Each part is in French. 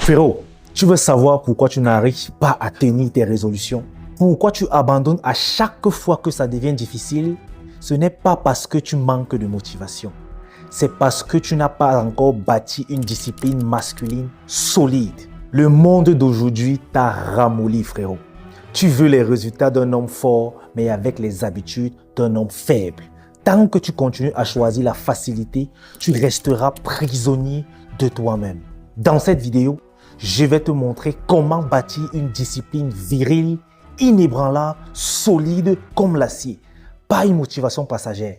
Frérot, tu veux savoir pourquoi tu n'arrives pas à tenir tes résolutions? Pourquoi tu abandonnes à chaque fois que ça devient difficile? Ce n'est pas parce que tu manques de motivation. C'est parce que tu n'as pas encore bâti une discipline masculine solide. Le monde d'aujourd'hui t'a ramolli, frérot. Tu veux les résultats d'un homme fort, mais avec les habitudes d'un homme faible. Tant que tu continues à choisir la facilité, tu resteras prisonnier de toi-même. Dans cette vidéo, je vais te montrer comment bâtir une discipline virile, inébranlable, solide comme l'acier. Pas une motivation passagère.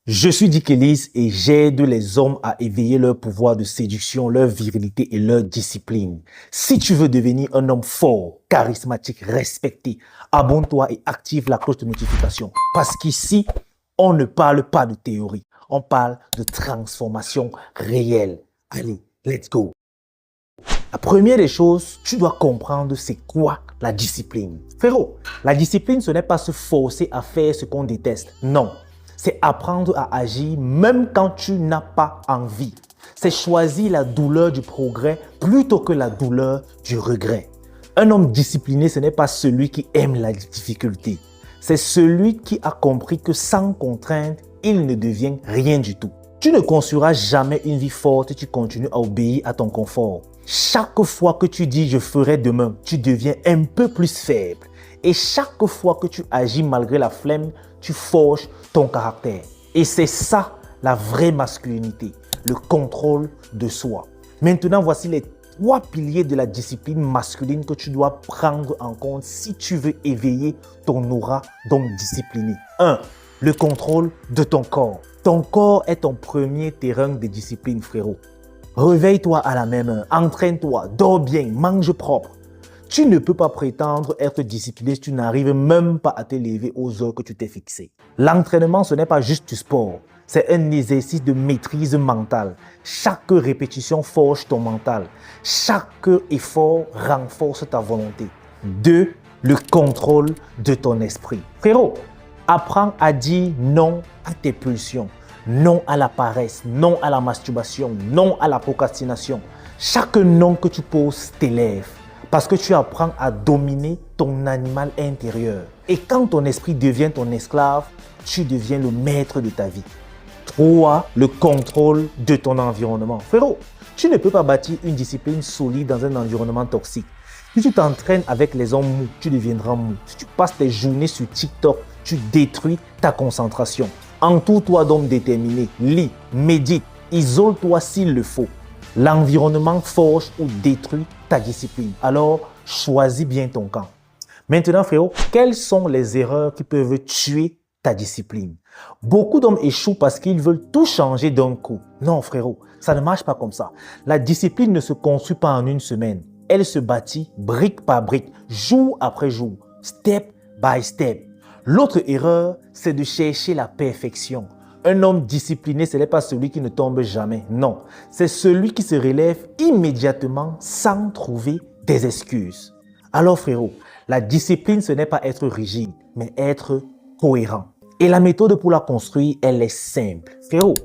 Je suis Dick Ellis et j'aide les hommes à éveiller leur pouvoir de séduction, leur virilité et leur discipline. Si tu veux devenir un homme fort, charismatique, respecté, abonne-toi et active la cloche de notification. Parce qu'ici, on ne parle pas de théorie, on parle de transformation réelle. Allez, let's go. La première des choses, tu dois comprendre c'est quoi la discipline. Frérot, la discipline, ce n'est pas se forcer à faire ce qu'on déteste. Non, c'est apprendre à agir même quand tu n'as pas envie. C'est choisir la douleur du progrès plutôt que la douleur du regret. Un homme discipliné, ce n'est pas celui qui aime la difficulté. C'est celui qui a compris que sans contrainte, il ne devient rien du tout. Tu ne construiras jamais une vie forte si tu continues à obéir à ton confort. Chaque fois que tu dis « je ferai demain », tu deviens un peu plus faible. Et chaque fois que tu agis malgré la flemme, tu forges ton caractère. Et c'est ça la vraie masculinité, le contrôle de soi. Maintenant, voici les 3 piliers de la discipline masculine que tu dois prendre en compte si tu veux éveiller ton aura d'homme discipliné. 1. Le contrôle de ton corps. Ton corps est ton premier terrain de discipline, frérot. Réveille-toi à la même heure, entraîne-toi, dors bien, mange propre. Tu ne peux pas prétendre être discipliné si tu n'arrives même pas à te lever aux heures que tu t'es fixées. L'entraînement, ce n'est pas juste du sport. C'est un exercice de maîtrise mentale. Chaque répétition forge ton mental. Chaque effort renforce ta volonté. 2. Le contrôle de ton esprit. Frérot, apprends à dire non à tes pulsions. Non à la paresse, non à la masturbation, non à la procrastination. Chaque non que tu poses t'élève parce que tu apprends à dominer ton animal intérieur. Et quand ton esprit devient ton esclave, tu deviens le maître de ta vie. 3. Le contrôle de ton environnement. Frérot, tu ne peux pas bâtir une discipline solide dans un environnement toxique. Si tu t'entraînes avec les hommes mous, tu deviendras mou. Si tu passes tes journées sur TikTok, tu détruis ta concentration. Entoure-toi d'hommes déterminés, lis, médite, isole-toi s'il le faut. L'environnement forge ou détruit ta discipline. Alors, choisis bien ton camp. Maintenant, frérot, quelles sont les erreurs qui peuvent tuer ta discipline? Beaucoup d'hommes échouent parce qu'ils veulent tout changer d'un coup. Non, frérot, ça ne marche pas comme ça. La discipline ne se construit pas en une semaine. Elle se bâtit brique par brique, jour après jour, step by step. L'autre erreur, c'est de chercher la perfection. Un homme discipliné, ce n'est pas celui qui ne tombe jamais. Non, c'est celui qui se relève immédiatement sans trouver des excuses. Alors frérot, la discipline, ce n'est pas être rigide, mais être cohérent. Et la méthode pour la construire, elle est simple. Frérot,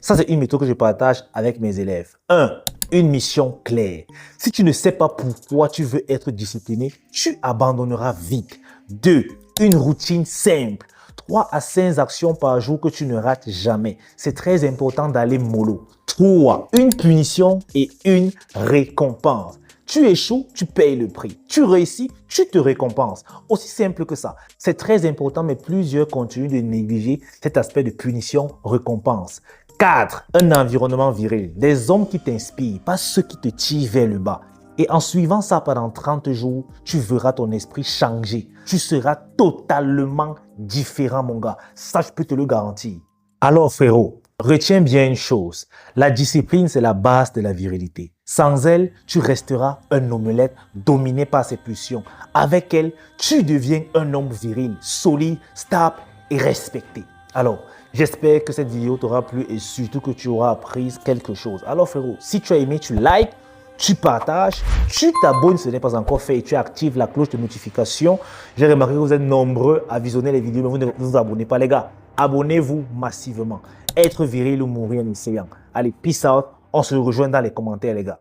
ça c'est une méthode que je partage avec mes élèves. 1. Une mission claire. Si tu ne sais pas pourquoi tu veux être discipliné, tu abandonneras vite. 2. Une routine simple. 3 à 5 actions par jour que tu ne rates jamais. C'est très important d'aller mollo. 3. Une punition et une récompense. Tu échoues, tu payes le prix. Tu réussis, tu te récompenses. Aussi simple que ça. C'est très important, mais plusieurs continuent de négliger cet aspect de punition-récompense. 4. Un environnement viril. Des hommes qui t'inspirent, pas ceux qui te tirent vers le bas. Et en suivant ça pendant 30 jours, tu verras ton esprit changer. Tu seras totalement différent, mon gars. Ça, je peux te le garantir. Alors, frérot, retiens bien une chose. La discipline, c'est la base de la virilité. Sans elle, tu resteras un omelette dominé par ses pulsions. Avec elle, tu deviens un homme viril, solide, stable et respecté. Alors, j'espère que cette vidéo t'aura plu et surtout que tu auras appris quelque chose. Alors, frérot, si tu as aimé, tu likes. Tu partages, tu t'abonnes si ce n'est pas encore fait et tu actives la cloche de notification. J'ai remarqué que vous êtes nombreux à visionner les vidéos, mais vous ne vous abonnez pas, les gars. Abonnez-vous massivement. Être viril ou mourir en essayant. Allez, peace out. On se rejoint dans les commentaires, les gars.